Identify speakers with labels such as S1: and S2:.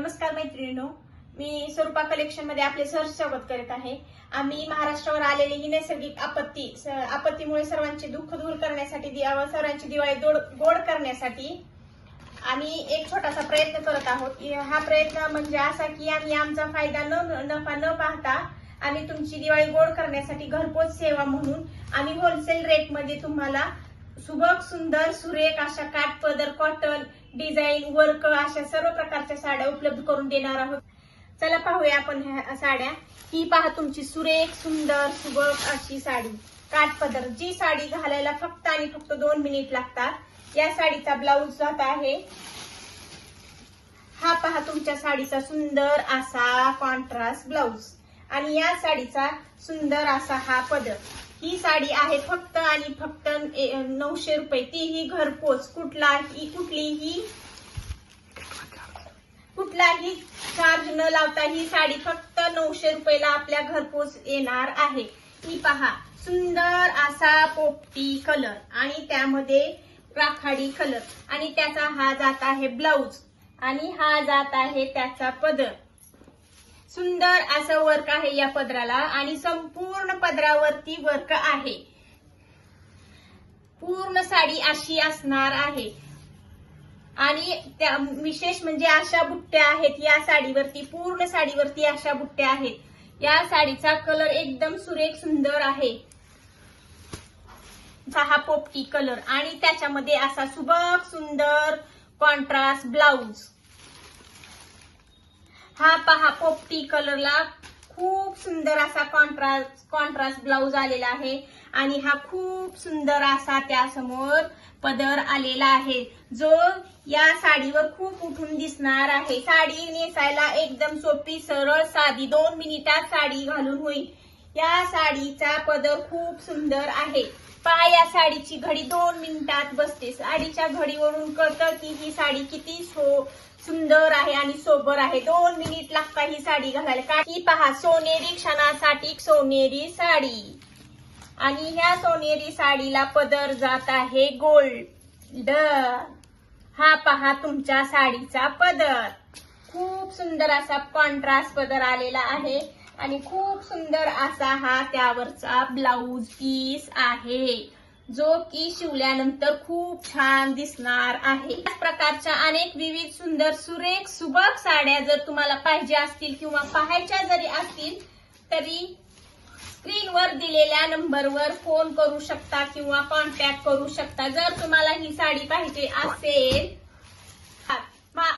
S1: नमस्कार मैत्रिणींनो, मी स्वरूपा कलेक्शन मध्ये आपले सहर्ष स्वागत करत आहे। आम्ही महाराष्ट्रावर आलेली ही नैसर्गिक आपत्तीमुळे सर्वांचे दुःख दूर करण्यासाठी, सर्वांची दिवाळी गोड करण्यासाठी आम्ही एक छोटासा प्रयत्न करत आहोत। हा प्रयत्न म्हणजे असा की आम्ही आमचा फायदा नफा न पाहता आम्ही तुमची दिवाळी गोड करण्यासाठी घरपोच सेवा म्हणून आम्ही होलसेल रेट मध्ये तुम्हाला सुबक सुंदर सुरेख अशा काठपदर कॉटन डिझाईन वर्क अशा सर्व प्रकारच्या साड्या उपलब्ध करून देणार आहोत। चला पाहूया आपण ह्या साड्या। ही पहा तुमची सुरेख सुंदर सुबक अशी साडी काठपदर, जी साडी घालायला फक्त आणि फक्त 2 मिनिट लागतात। या साडीचा ब्लाउज जात आहे। हा पहा तुमच्या साडीचा सुंदर असा कॉन्ट्रास्ट ब्लाउज आणि या साडीचा सुंदर असा हा पदर। ही साडी आहे फक्त आणि फक्त 900 रुपये, तीही घरपोच। कुठलाही चार्ज न लावता ही साडी फक्त 900 रुपयाला आपल्या घरपोच येणार आहे। ही पहा सुंदर असा पोपटी कलर आणि त्यामध्ये राखाडी कलर आणि त्याचा हा जात आहे ब्लाउज आणि हा जात आहे त्याचा पदर। सुंदर असं वर्क आहे या पदराला आणि संपूर्ण पदरावरती वर्क आहे। पूर्ण साडी अशी असणार आहे आणि त्या विशेष म्हणजे अशा बुट्ट्या आहेत या साडीवरती, पूर्ण साडीवरती अशा बुट्ट्या आहेत। या साडीचा कलर एकदम सुरेख सुंदर आहे। हा पोपटी कलर आणि त्याच्यामध्ये असा सुबक सुंदर कॉन्ट्रास्ट ब्लाउज। हा पहा पोपटी कलरला खूप सुंदर असा कॉन्ट्रास्ट ब्लाउज आलेला आहे आणि हा खूप सुंदर असा त्यासमोर पदर आलेला आहे, जो या साडीवर खूप उठून दिसणार आहे। साडी नेसायला एकदम सोपी सरळ साधी 2 मिनिटात साडी घालून होईल। या साडीचा पदर खूप सुंदर आहे। पहा या साडीची घडी 2 मिनिटात बसते। साडीच्या घडीवरून कळतं की ही साडी किती सुंदर आहे आणि सोबर आहे। 2 मिनिट लागतात ही साडी घालायला। ही पहा सोनेरी क्षणासाठी सोनेरी साडी आणि ह्या सोनेरी साडीला पदर जात आहे गोल्ड। हा पहा तुमच्या साडीचा पदर, खूप सुंदर असा कॉन्ट्रास्ट पदर आलेला आहे आणि खूप सुंदर असा हा त्यावरचा ब्लाउज पीस आहे, जो की शिवल्यानंतर खूप छान दिसणार आहे। याच प्रकारच्या अनेक विविध सुंदर सुरेख सुबक साड्या जर तुम्हाला पाहिजे असतील किंवा पाहायच्या जरी असतील तरी स्क्रीनवर दिलेल्या नंबरवर फोन करू शकता किंवा कॉन्टॅक्ट करू शकता। जर तुम्हाला ही साडी पाहिजे असेल